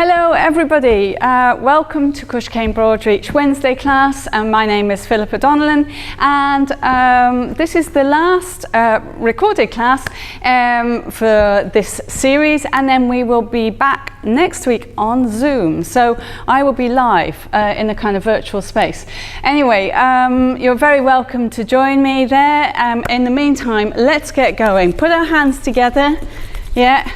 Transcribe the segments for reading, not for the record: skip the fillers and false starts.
Hello everybody, welcome to CoisCéim Broadreach Wednesday class, and my name is Philippa Donnellan, and this is the last recorded class for this series, and then we will be back next week on Zoom, so I will be live in a kind of virtual space. Anyway, you're very welcome to join me there. In the meantime, let's get going. Put our hands together, yeah.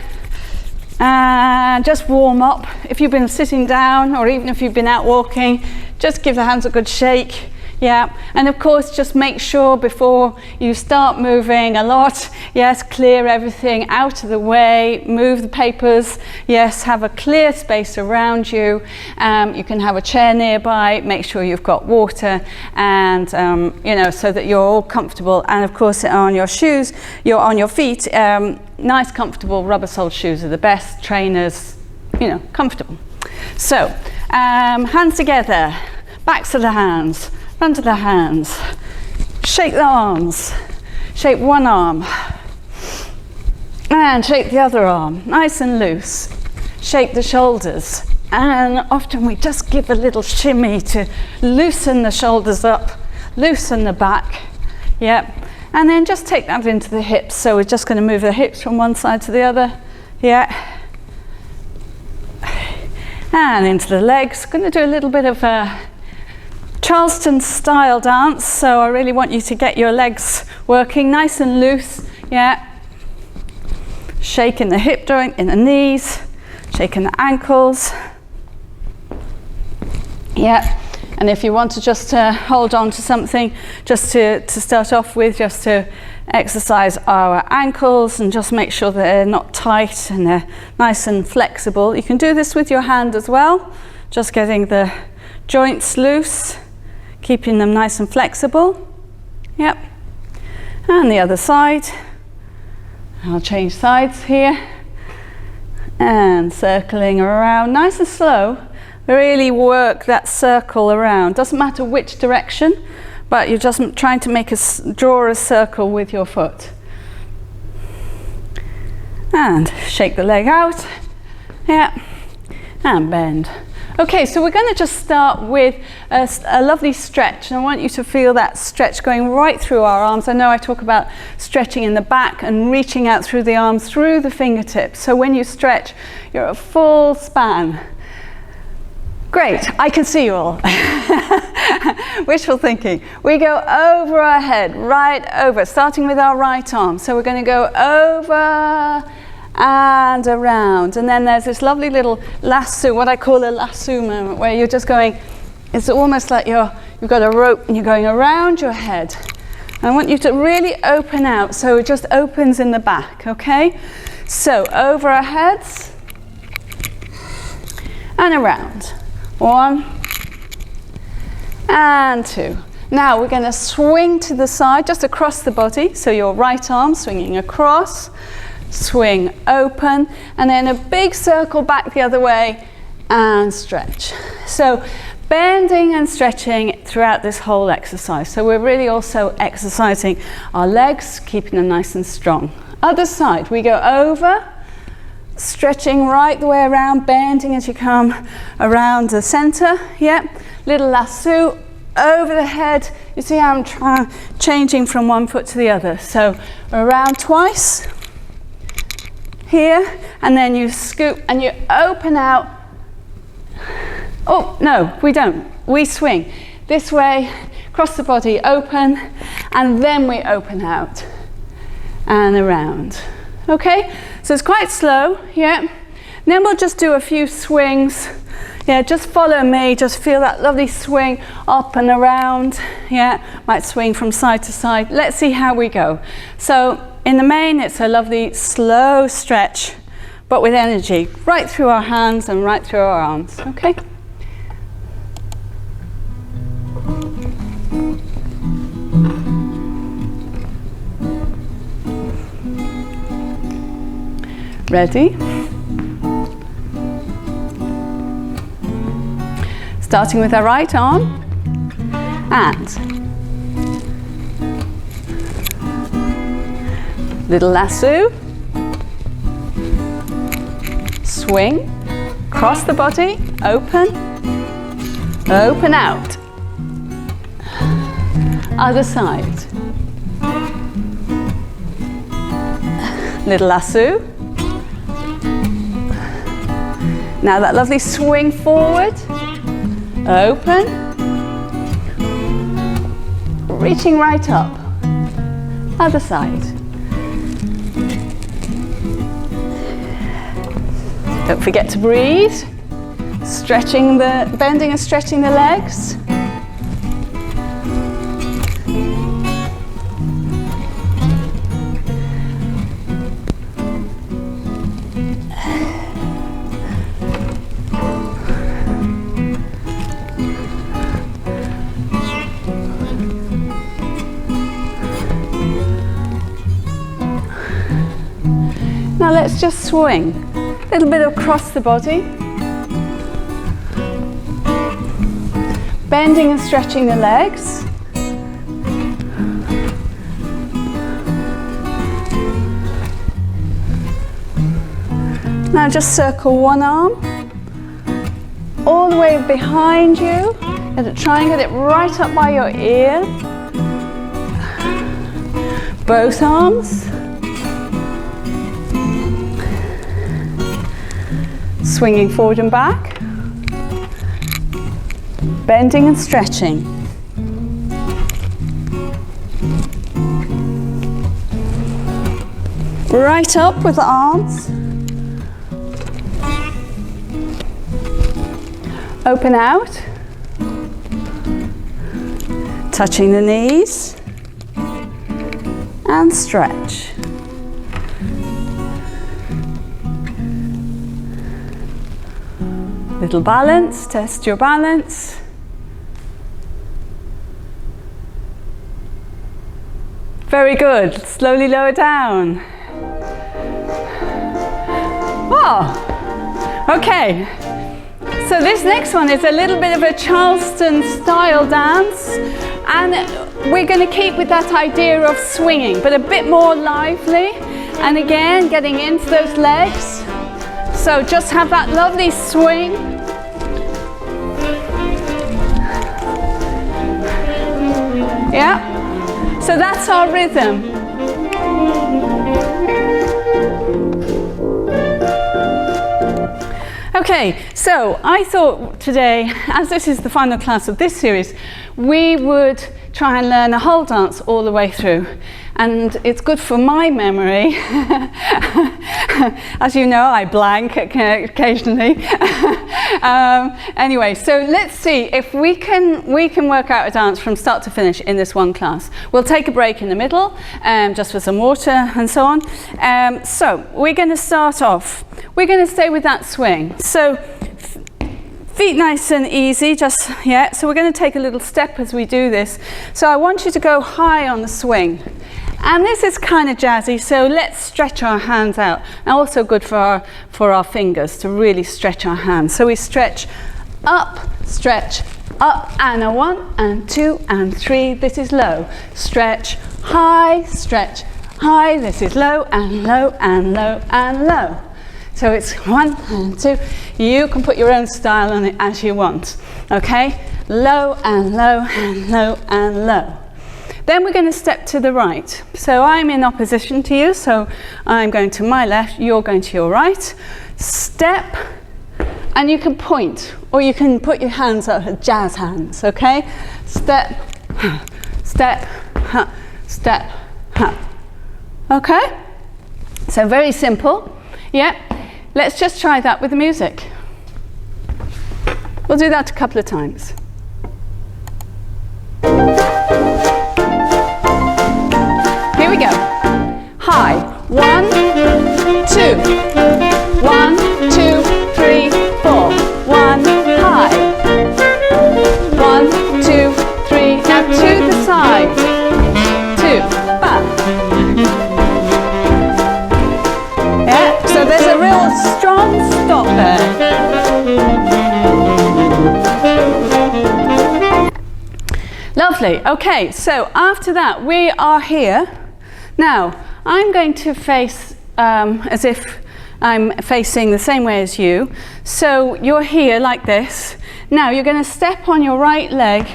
And just warm up. If you've been sitting down or even if you've been out walking, just give the hands a good shake. Yeah, and of course just make sure before you start moving a lot, yes, clear everything out of the way, move the papers, yes, have a clear space around you. You can have a chair nearby, make sure you've got water, and so that you're all comfortable. And of course on your shoes, you're on your feet, nice comfortable rubber-soled shoes are the best. Trainers, comfortable. So hands together, backs of the hands, front of the hands, shake the arms, shake one arm, and shake the other arm, nice and loose, shake the shoulders, and often we just give a little shimmy to loosen the shoulders up, loosen the back, yep, and then just take that into the hips. So we're just going to move the hips from one side to the other, yeah, and into the legs. Going to do a little bit of a Charleston style dance, so I really want you to get your legs working nice and loose, yeah. Shaking the hip joint in the knees, shaking the ankles, yeah. And if you want to just hold on to something, just to start off with, just to exercise our ankles and just make sure that they're not tight and they're nice and flexible. You can do this with your hand as well, just getting the joints loose, keeping them nice and flexible. Yep. And the other side. I'll change sides here. And circling around, nice and slow. Really work that circle around. Doesn't matter which direction, but you're just trying to draw a circle with your foot. And shake the leg out. Yeah. And bend. Okay, so we're going to just start with a lovely stretch, and I want you to feel that stretch going right through our arms. I know I talk about stretching in the back and reaching out through the arms, through the fingertips. So when you stretch, you're a full span. Great, I can see you all. Wishful thinking. We go over our head, right over, starting with our right arm. So we're going to go over and around, and then there's this lovely little lasso, what I call a lasso moment, where you're just going, it's almost like you've got a rope and you're going around your head. And I want you to really open out, so it just opens in the back, okay? So over our heads and around. 1 and 2. Now we're going to swing to the side, just across the body, so your right arm swinging across, swing open, and then a big circle back the other way and stretch. So bending and stretching throughout this whole exercise. So we're really also exercising our legs, keeping them nice and strong. Other side, we go over, stretching right the way around, bending as you come around the center. Yep, little lasso over the head. You see how I'm changing from one foot to the other. So around twice. Here, and then you scoop and you open out. Oh, no, we don't. We swing this way, across the body, open, and then we open out and around. Okay, so it's quite slow, yeah. Then we'll just do a few swings. Yeah, just follow me, just feel that lovely swing up and around. Yeah, might swing from side to side. Let's see how we go. So in the main, it's a lovely slow stretch, but with energy, right through our hands and right through our arms, okay? Ready? Starting with our right arm, and little lasso, swing, Cross the body, open, open out. Other side. Little lasso. Now that lovely swing forward, open, reaching right up, other side. Don't forget to breathe, bending and stretching the legs. Now let's just swing. A little bit across the body. Bending and stretching the legs. Now just circle one arm all the way behind you. Try and get it right up by your ear. Both arms. Swinging forward and back, bending and stretching. Right up with the arms. Open out, touching the knees, and stretch. Little balance, test your balance. Very good, slowly lower down. Oh, okay. So this next one is a little bit of a Charleston style dance, and we're going to keep with that idea of swinging, but a bit more lively, and again getting into those legs. So just have that lovely swing. Yeah, so that's our rhythm. Okay, so I thought today, as this is the final class of this series, we would try and learn a whole dance all the way through. And it's good for my memory. As you know, I blank occasionally. Anyway, so let's see if we can work out a dance from start to finish in this one class. We'll take a break in the middle, just for some water and so on. So we're going to start off. We're going to stay with that swing. So feet nice and easy, just, yeah. So we're going to take a little step as we do this. So I want you to go high on the swing. And this is kind of jazzy, so let's stretch our hands out. And also good for our fingers to really stretch our hands. So we stretch, up, and a 1 and 2 and 3. This is low. Stretch, high, this is low and low and low and low. So it's 1 and 2. You can put your own style on it as you want. Okay? Low and low and low and low. Then we're going to step to the right. So I'm in opposition to you, so I'm going to my left, you're going to your right. Step, and you can point, or you can put your hands up, jazz hands, okay? Step, step, step, okay? So very simple, yeah? Let's just try that with the music. We'll do that a couple of times. Here we go. High. 1, 2. 1, 2, 3, 4. 1, high. 1, 2, 3. Now to the side. 2, back. Yeah, so there's a real strong stop there. Lovely. Okay, so after that we are here. Now, I'm going to face as if I'm facing the same way as you. So you're here like this. Now you're going to step on your right leg.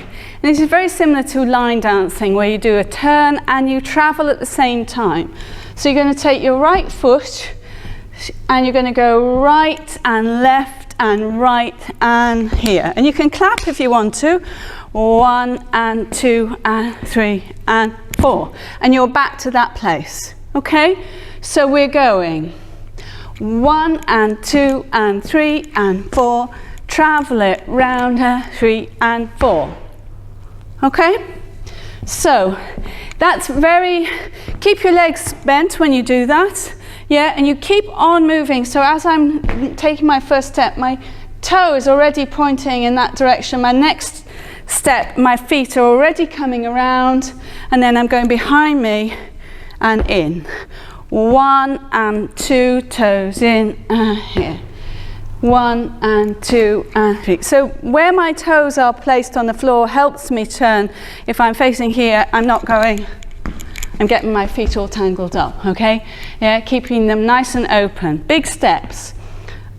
And this is very similar to line dancing, where you do a turn and you travel at the same time. So you're going to take your right foot and you're going to go right and left and right and here. And you can clap if you want to. 1 and 2 and 3 and 4. And you're back to that place. Okay? So we're going 1 and 2 and 3 and 4. Travel it round 3 and 4. Okay? So that's keep your legs bent when you do that. Yeah, and you keep on moving. So as I'm taking my first step, my toe is already pointing in that direction. My next step, my feet are already coming around, and then I'm going behind me and in. 1 and 2, toes in, here. 1 and 2 and 3. So where my toes are placed on the floor helps me turn. If I'm facing here, I'm getting my feet all tangled up, okay? Yeah, keeping them nice and open. Big steps,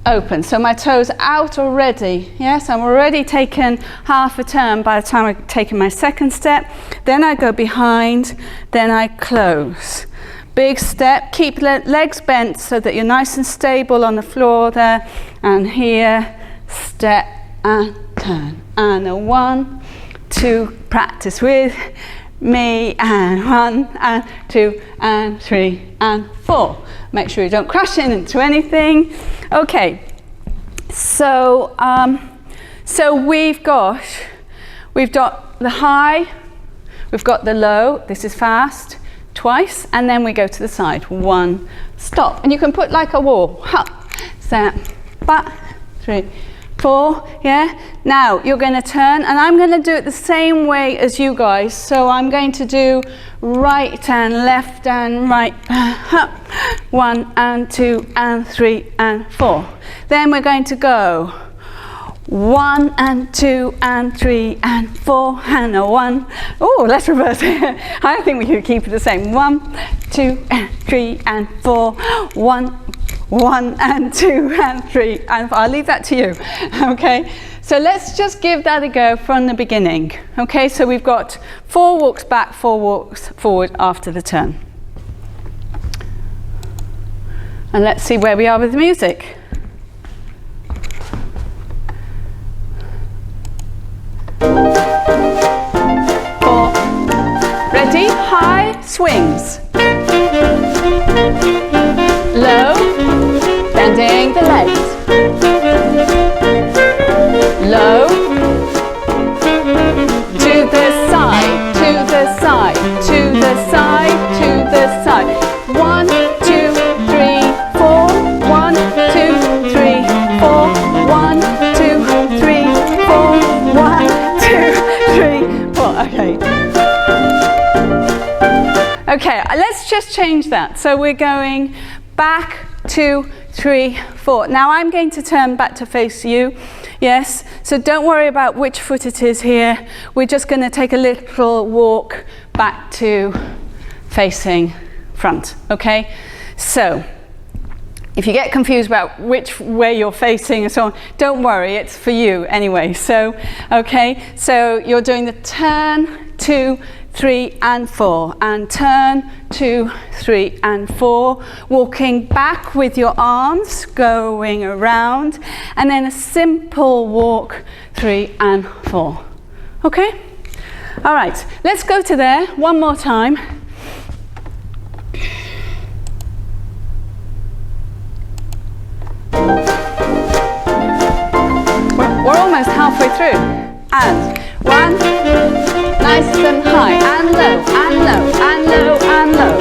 open. So my toes out already. Yes, I'm already taken half a turn by the time I've taken my second step. Then I go behind, then I close. Big step, keep legs bent so that you're nice and stable on the floor there. And here, step and turn. And a 1, 2, practice with me, and 1 and 2 and 3 and 4. Make sure you don't crash into anything. Okay, so we've got the high, we've got the low. This is fast. Twice, and then we go to the side. 1, stop, and you can put like a wall. Up, step, back, 3, 4. Yeah. Now you're going to turn, and I'm going to do it the same way as you guys. So I'm going to do right and left and right. Up, 1 and 2 and 3 and 4. Then we're going to go 1 and 2 and 3 and 4 and a 1. Oh, let's reverse it. I think we could keep it the same. 1, 2 and 3 and 4. 1 and 2 and 3 and 4. I'll leave that to you. Okay. So let's just give that a go from the beginning. Okay. So we've got 4 walks back, 4 walks forward after the turn. And let's see where we are with the music. Ready? High swings. Low, bending the legs. Low, to the side, to the side, to the side, to the side. 1, 2, 3, 4. 1, 2, 3, 4. 1, 2, 3, 4. 1, 2, 3, 4. Okay. Okay, let's just change that. So we're going back, 2, 3, 4. Now I'm going to turn back to face you. Yes, so don't worry about which foot it is here. We're just going to take a little walk back to facing front. Okay, so if you get confused about which way you're facing and so on, don't worry, it's for you anyway. So, okay, so you're doing the turn, 2, 3 and 4, and turn, 2, 3 and 4, walking back with your arms, going around, and then a simple walk, 3 and 4. Okay? All right, let's go to there one more time. We're almost halfway through. And 1, nice and high, and low, and low, and low, and low.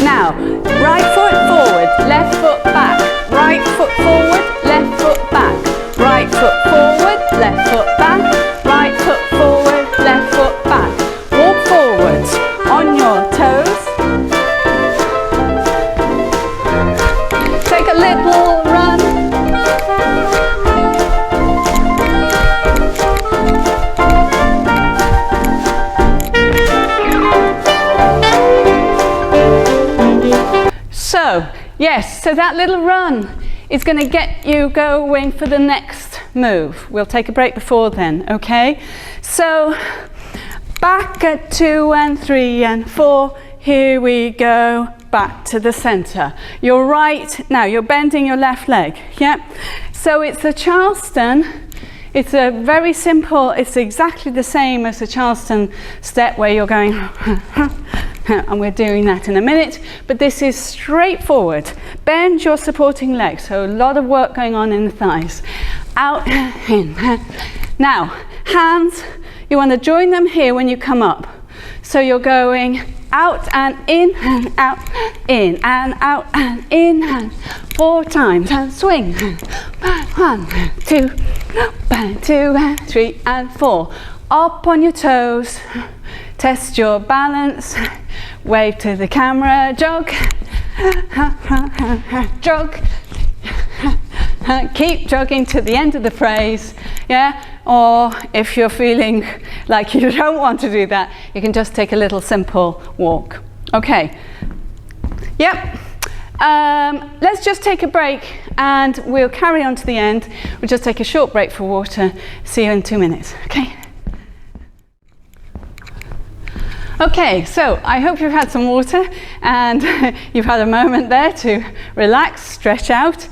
Now, right foot forward, left foot back, right foot forward, left foot back, right foot forward, left foot back, right foot forward, left foot back. Walk forwards on So, yes, so that little run is going to get you going for the next move. We'll take a break before then, okay? So, back at 2 and 3 and 4, here we go, back to the center. You're right, now you're bending your left leg, yeah? So it's the Charleston, it's a very simple, it's exactly the same as the Charleston step where you're going, and we're doing that in a minute, but this is straightforward. Bend your supporting leg, so a lot of work going on in the thighs. Out, in. Now, hands, you want to join them here when you come up. So you're going out and in and out, in and out and in and 4 times and swing. 1, 2, 2, 3 and 4. Up on your toes, test your balance, wave to the camera, jog, jog, keep jogging to the end of the phrase, yeah? Or if you're feeling like you don't want to do that, you can just take a little simple walk. Okay, yep. Let's just take a break and we'll carry on to the end. We'll just take a short break for water. See you in 2 minutes, okay? Okay, so I hope you've had some water and you've had a moment there to relax, stretch out.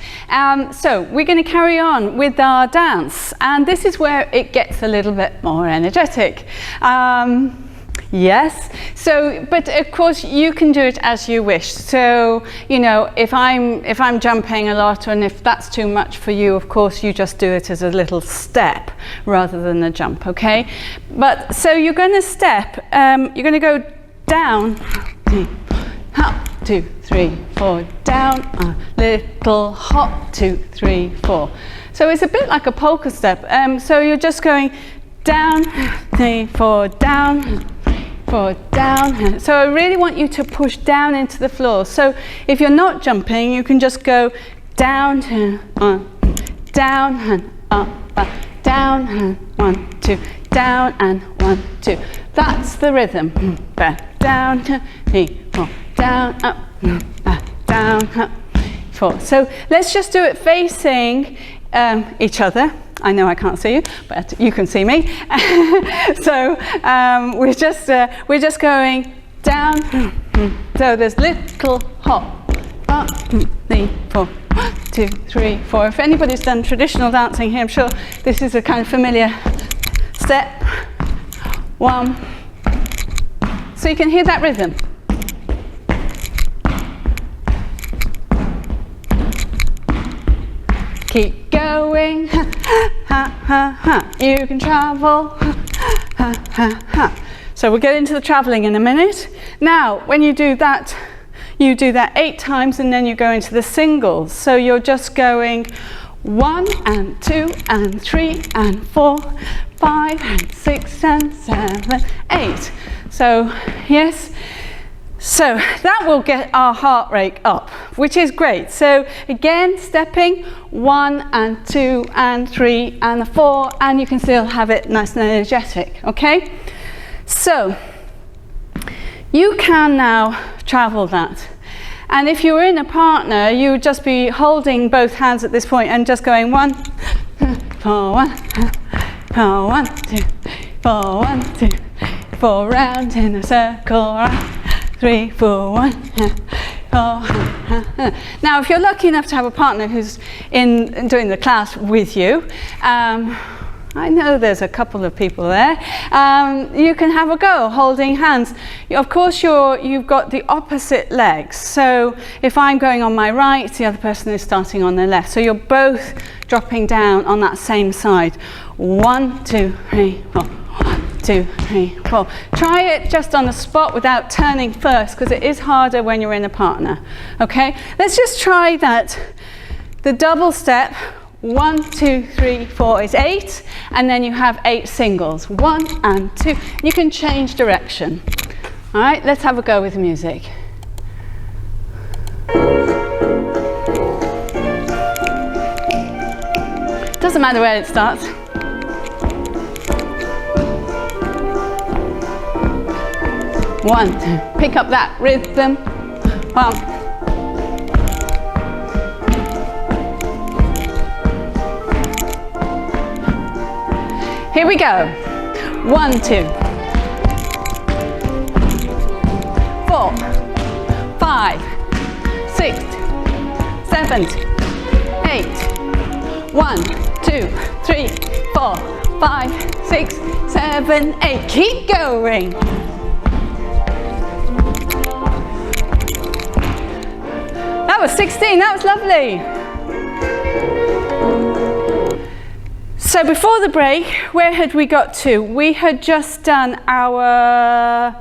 So we're going to carry on with our dance, and this is where it gets a little bit more energetic. Yes, so, but of course you can do it as you wish. So, you know, if I'm jumping a lot, and if that's too much for you, of course you just do it as a little step rather than a jump, okay? But, so you're going to step, you're going to go down, up, 2, 3, 4, down, a little hop, 2, 3, 4. So it's a bit like a polka step. So you're just going down, 3, 4, down, 4, down. So I really want you to push down into the floor. So if you're not jumping, you can just go down and down and up, down and 1, 2, down and 1, 2. That's the rhythm. Back, down, 3, 4, down, up, down, up, 4. So let's just do it facing each other. I know I can't see you, but you can see me. So we're just going down. So there's little hop. Up, 3, 4, 1, 2, 3, 4. If anybody's done traditional dancing here, I'm sure this is a kind of familiar step. 1. So you can hear that rhythm. Keep going, ha, ha, ha, ha. You can travel, ha, ha, ha, ha. So we'll get into the travelling in a minute. Now, when you do that 8 times and then you go into the singles. So you're just going 1 and 2 and 3 and 4, 5 and 6 and 7, 8. So, yes. So that will get our heart rate up, which is great. So again, stepping 1 and 2 and 3 and 4, and you can still have it nice and energetic, okay? So you can now travel that. And if you were in a partner, you would just be holding both hands at this point and just going 1, 4, 1, 4, 1, 2, 4, 1, 2, 4, round in a circle, 3, 4, 1, 4. Now, if you're lucky enough to have a partner who's doing the class with you, I know there's a couple of people there. You can have a go holding hands. Of course, you've got the opposite legs. So if I'm going on my right, the other person is starting on their left. So you're both dropping down on that same side. 1, 2, 3, 4. 1, 2, 3, 4. Try it just on the spot without turning first, because it is harder when you're in a partner. Okay, let's just try that. The double step, 1, 2, 3, 4 is 8, and then you have 8 singles. 1 and 2. You can change direction. All right, let's have a go with the music. Doesn't matter where it starts. One, pick up that rhythm. 1, Here we go. 1, 2, 4, 5, 6, 7, 8. 1, 2, 3, 4, 5, 6, 7, 8. Keep going. That was 16. That was lovely. So before the break, where had we got to? We had just done our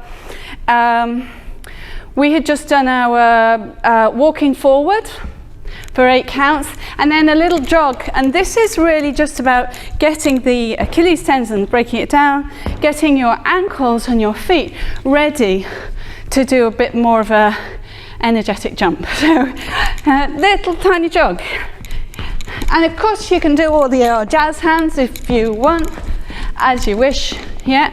walking forward for 8 counts, and then a little jog. And this is really just about getting the Achilles tendons, breaking it down, getting your ankles and your feet ready to do a bit more of a energetic jump. So little tiny jog. And of course you can do all the jazz hands if you want, as you wish. Yeah,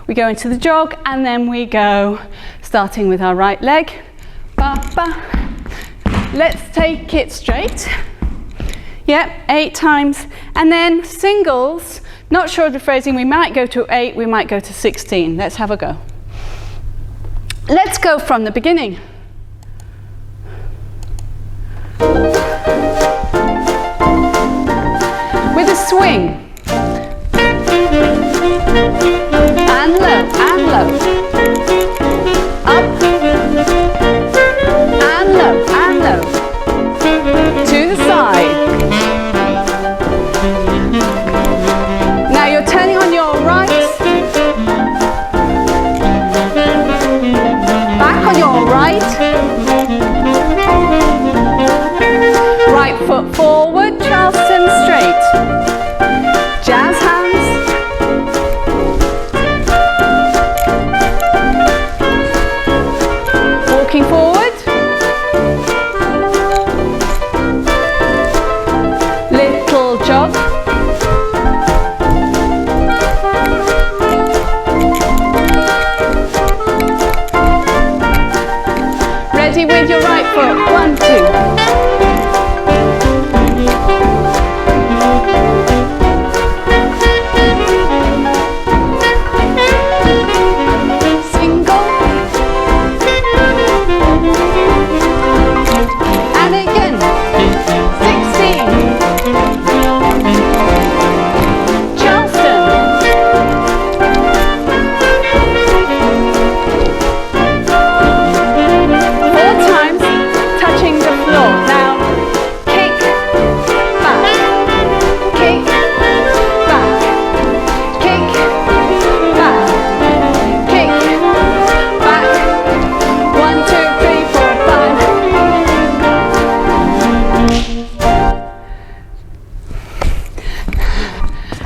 we go into the jog and then we go starting with our right leg. Ba, ba. Let's take it straight. Yep, 8 times. And then singles, not sure of the phrasing, we might go to 8, we might go to 16. Let's have a go. Let's go from the beginning. With a swing. And low, and low. Up. And low, and low. To the side. Now you're turning on your right. Back on your right. Right foot forward, Charleston straight. Jazz hands. Walking forward. Little jog. Ready with your right foot. 1, 2.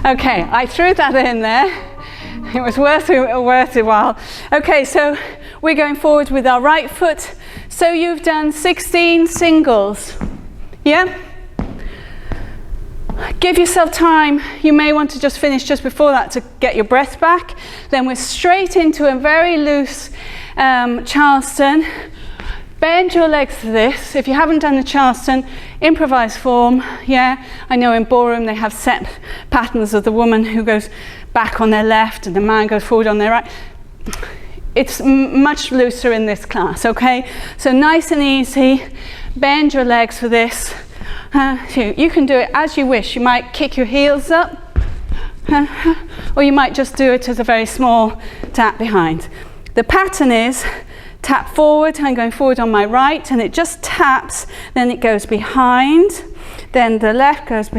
Okay, I threw that in there. It was worth a while. Okay, so we're going forward with our right foot. So you've done 16 singles. Yeah? Give yourself time. You may want to just finish just before that to get your breath back. Then we're straight into a very loose Charleston. Bend your legs for this. If you haven't done the Charleston, improvised form. Yeah, I know in ballroom they have set patterns of the woman who goes back on their left and the man goes forward on their right. It's much looser in this class, okay? So nice and easy. Bend your legs for this. You can do it as you wish. You might kick your heels up, or you might just do it as a very small tap behind. The pattern is tap forward. I'm going forward on my right, and it just taps, then it goes behind, then the left goes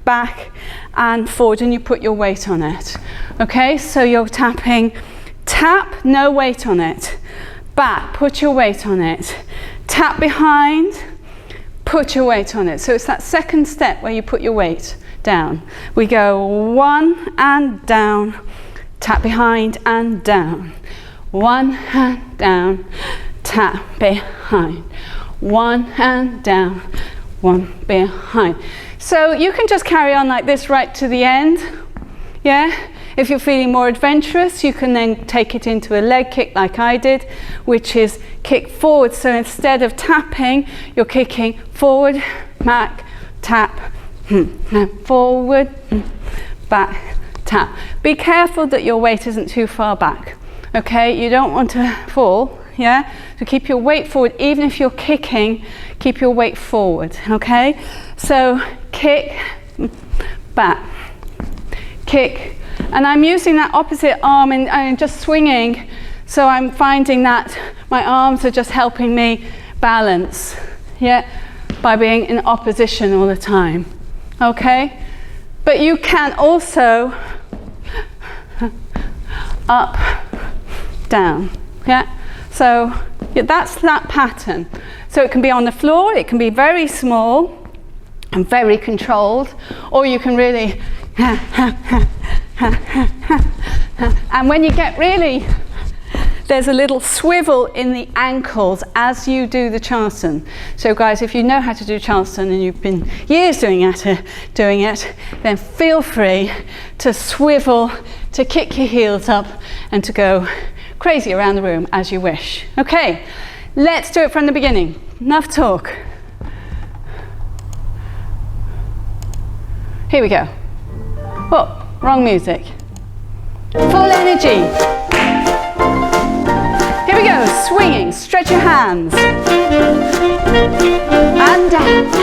back and forward, and you put your weight on it. Okay, so you're tapping, tap, no weight on it, back, put your weight on it, tap behind, put your weight on it. So it's that second step where you put your weight down. We go 1 and down, tap behind and down. 1 hand down, tap behind. 1 hand down, 1 behind. So you can just carry on like this right to the end. Yeah? If you're feeling more adventurous, you can then take it into a leg kick like I did, which is kick forward. So instead of tapping, you're kicking forward, back, tap, forward, back, tap. Be careful that your weight isn't too far back. Okay, you don't want to fall, yeah? So keep your weight forward, even if you're kicking, keep your weight forward, okay? So kick, back, kick, and I'm using that opposite arm and just swinging, so I'm finding that my arms are just helping me balance, yeah, by being in opposition all the time, okay? But you can also up, down, yeah? So yeah, that's that pattern. So it can be on the floor, it can be very small and very controlled, or you can really and when you get really, there's a little swivel in the ankles as you do the Charleston. So guys, if you know how to do Charleston and you've been years doing it, then feel free to swivel, to kick your heels up and to go crazy around the room as you wish. Okay, let's do it from the beginning. Enough talk. Here we go. Oh, wrong music. Full energy. Here we go, swinging, stretch your hands. And down.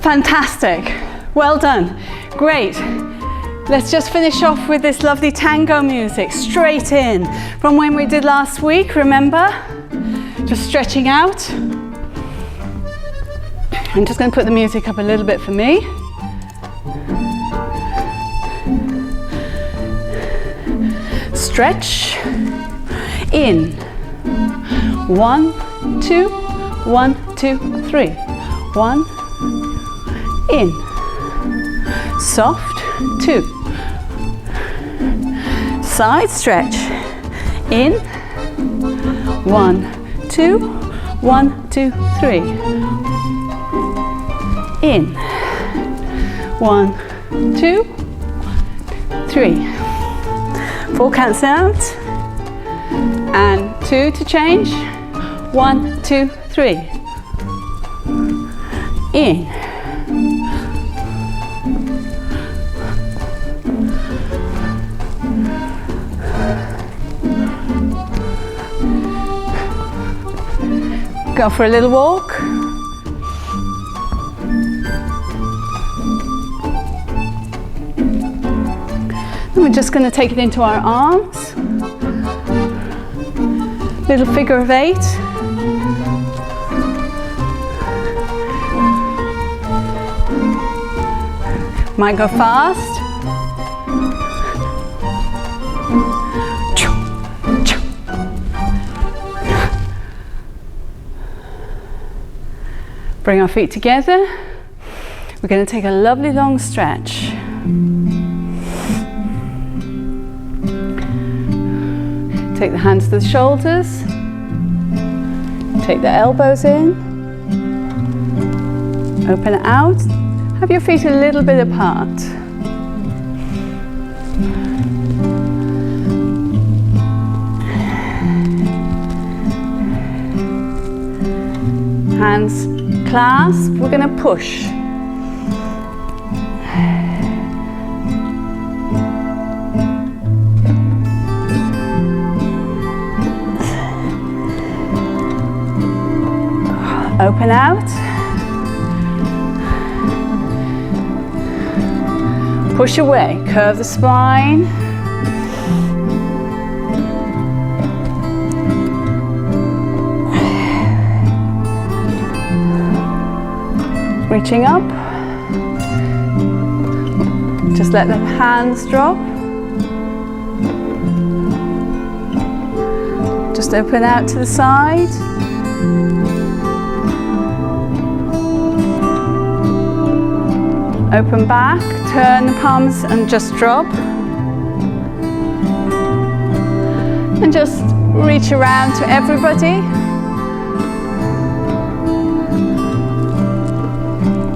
Fantastic, well done, great. Let's just finish off with this lovely tango music, straight in, from when we did last week, remember? Just stretching out. I'm just going to put the music up a little bit for me. Stretch, in, 1, 2, 1, 2, 3, 1, in, soft, 2, side stretch, in, 1, 2, 1, 2, 3, in, 1, 2, 3, 4 counts out, and 2 to change, 1, 2, 3, in, go for a little walk. And we're just going to take it into our arms. Little figure of 8. Might go fast. Bring our feet together. We're going to take a lovely long stretch. Take the hands to the shoulders. Take the elbows in, open it out, have your feet a little bit apart. Hands clasp, we're going to push. Open out. Push away, curve the spine. Reaching up. Just let the hands drop. Just open out to the side. Open back, turn the palms and just drop. And just reach around to everybody.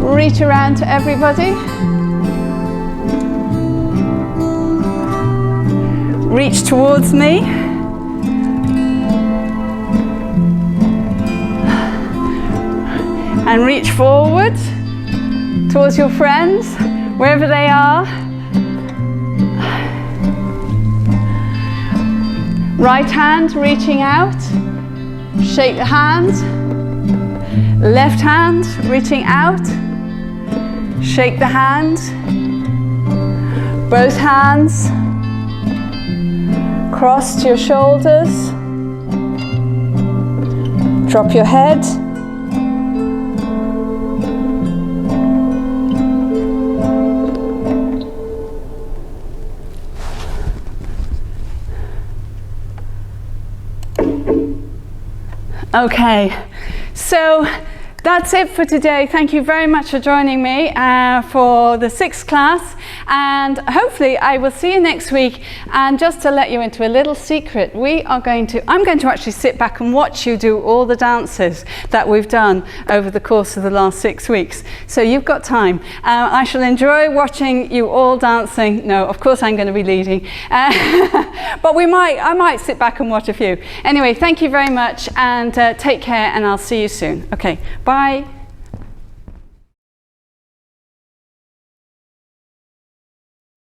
Reach around to everybody. Reach towards me. And reach forward towards your friends, wherever they are. Right hand reaching out. Shake the hand. Left hand reaching out. Shake the hand. Both hands. Cross to your shoulders. Drop your head. Okay, so that's it for today. Thank you very much for joining me for the 6th class, and hopefully I will see you next week. And just to let you into a little secret, I'm going to actually sit back and watch you do all the dances that we've done over the course of the last 6 weeks. So you've got time. I shall enjoy watching you all dancing. No, of course I'm going to be leading, but I might sit back and watch a few. Anyway, thank you very much, and take care, and I'll see you soon. Okay, bye.